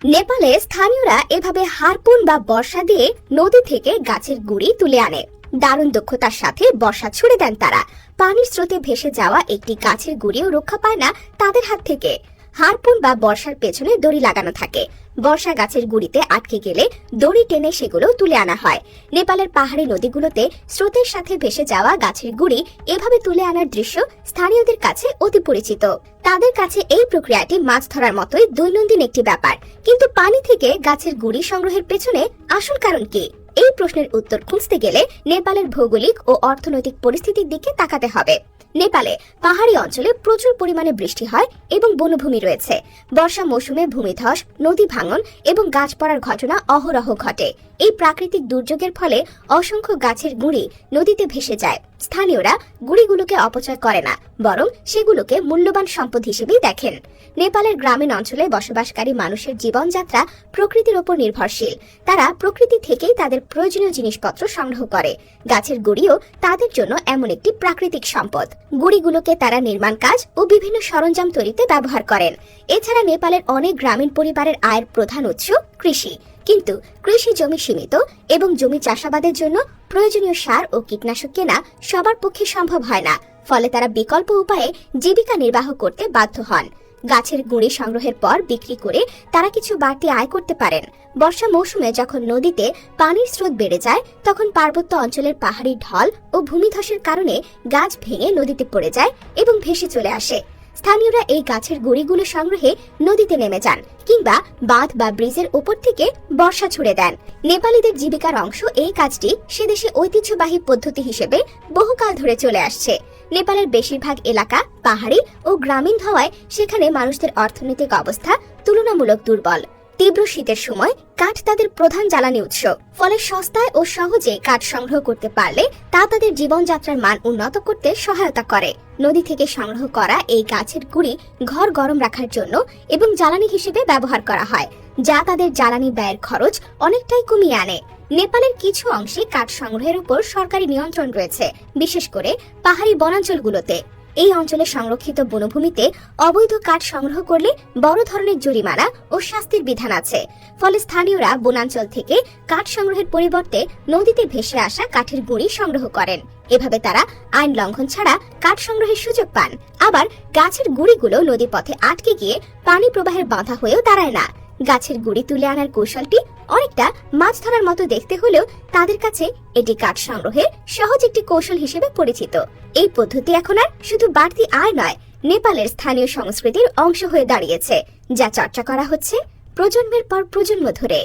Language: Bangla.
নেপালে স্থানীয়রা এভাবে হারপুন বা বর্ষা দিয়ে নদী থেকে গাছের গুড়ি তুলে আনে। দারুণ দক্ষতার সাথে বর্ষা ছুড়ে দেন তারা। পানির স্রোতে ভেসে যাওয়া একটি গাছের গুড়িও রক্ষা পায় না তাদের হাত থেকে। হারপুন বা বর্ষার পেছনে দড়ি লাগানো থাকে। বর্ষা গাছের গুড়িতে আটকে গেলে দড়ি টেনে সেগুলো তুলে আনা হয়। নেপালের পাহাড়ি নদীগুলোতে স্রোতের সাথে ভেসে যাওয়া গাছের গুড়ি এভাবে তুলে আনার দৃশ্য স্থানীয়দের কাছে অতি পরিচিত। তাদের কাছে এই প্রক্রিয়াটি মাছ ধরার মতোই দৈনন্দিন একটি ব্যাপার। কিন্তু পানি থেকে গাছের গুড়ি সংগ্রহের পেছনে আসল কারণ কি? এই প্রশ্নের উত্তর খুঁজতে গেলে নেপালের ভৌগোলিক ও অর্থনৈতিক পরিস্থিতির দিকে তাকাতে হবে। নেপালে পাহাড়ি অঞ্চলে প্রচুর পরিমাণে বৃষ্টি হয় এবং বনভূমি রয়েছে। বর্ষা মৌসুমে ভূমিধস, নদী ভাঙন এবং গাছ পড়ার ঘটনা অহরহ ঘটে। এই প্রাকৃতিক দুর্যোগের ফলে অসংখ্য গাছের গুঁড়ি নদীতে ভেসে যায়। স্থানীয়রা গুঁড়িগুলোকে অপচয় করে না, বরং সেগুলোকে মূল্যবান সম্পদ হিসেবেই দেখেন। নেপালের গ্রামীণ অঞ্চলে বসবাসকারী মানুষের জীবনযাত্রা প্রকৃতির উপর নির্ভরশীল। তারা প্রকৃতি থেকেই তাদের প্রয়োজনীয় জিনিসপত্র সংগ্রহ করে। গাছের গুঁড়িও তাদের জন্য এমন একটি প্রাকৃতিক সম্পদ। গুঁড়িগুলোকে তারা নির্মাণ কাজ ও বিভিন্ন সরঞ্জাম তৈরিতে ব্যবহার করেন। এছাড়া নেপালের অনেক গ্রামীণ পরিবারের আয়ের প্রধান উৎস কৃষি। কিন্তু কৃষি জমি সীমিত এবং জমি চাষাবাদের জন্য প্রয়োজনীয় সার ও কীটনাশক কেনা সবার পক্ষে সম্ভব হয় না। ফলে তারা বিকল্প উপায়ে জীবিকা নির্বাহ করতে বাধ্য হন। গাছের গুঁড়ি সংগ্রহের পর বিক্রি করে তারা কিছু বাড়তি আয় করতে পারেন। বর্ষা মৌসুমে যখন নদীতে পানির স্রোত বেড়ে যায়, তখন পার্বত্য অঞ্চলের পাহাড়ি ঢল ও ভূমিধসের কারণে গাছ ভেঙে নদীতে পড়ে যায় এবং ভেসে চলে আসে। স্থানীয়রা এই গাছের গুঁড়িগুলো সংগ্রহে নদীতে নেমে যান কিংবা বাঁধ বা ব্রিজের উপর থেকে বর্ষা ছুড়ে দেন। নেপালীদের জীবিকার অংশ এই কাজটি সেদেশে ঐতিহ্যবাহী পদ্ধতি হিসেবে বহুকাল ধরে চলে আসছে। নেপালের বেশিরভাগ এলাকা পাহাড়ি ও গ্রামীণ হওয়ায় সেখানে মানুষদের অর্থনৈতিক অবস্থা তুলনামূলক দুর্বল। তীব্র শীতের সময় কাঠ তাদের প্রধান জ্বালানি উৎস। ফলে সস্তায় ও সহজে কাঠ সংগ্রহ করতে পারলে তা তাদের জীবনযাত্রার মান উন্নত করতে সহায়তা করে। নদী থেকে সংগ্রহ করা এই গাছের গুঁড়ি ঘর গরম রাখার জন্য এবং জ্বালানি হিসেবে ব্যবহার করা হয়, যা তাদের জ্বালানি ব্যয়ের খরচ অনেকটাই কমিয়ে আনে। নেপালের কিছু অংশে কাঠ সংগ্রহের উপর সরকারি নিয়ন্ত্রণ রয়েছে, বিশেষ করে পাহাড়ি বনাঞ্চলগুলোতে। এই অঞ্চলে সংরক্ষিত বনভূমিতে অবৈধ কাঠ সংগ্রহ করলে বড় ধরনের জরিমানা ও শাস্তির বিধান আছে। ফলে স্থানীয়রা বনাঞ্চল থেকে কাঠ সংগ্রহের পরিবর্তে নদীতে ভেসে আসা কাঠের গুঁড়ি সংগ্রহ করেন। এভাবে তারা আইন লঙ্ঘন ছাড়া কাঠ সংগ্রহের সুযোগ পান। আবার গাছের গুঁড়িগুলো নদীপথে আটকে গিয়ে পানি প্রবাহের বাধা হয়েও দাঁড়ায় না। গাছের গুঁড়ি তুলে আনার কৌশলটি অনেকটা মাছ ধরার মতো দেখতে হলেও তাদের কাছে এটি কাঠ সংগ্রহের সহজ একটি কৌশল হিসেবে পরিচিত। এই পদ্ধতি এখন আর শুধু বাড়তি আয় নয়, নেপালের স্থানীয় সংস্কৃতির অংশ হয়ে দাঁড়িয়েছে, যা চর্চা করা হচ্ছে প্রজন্মের পর প্রজন্ম ধরে।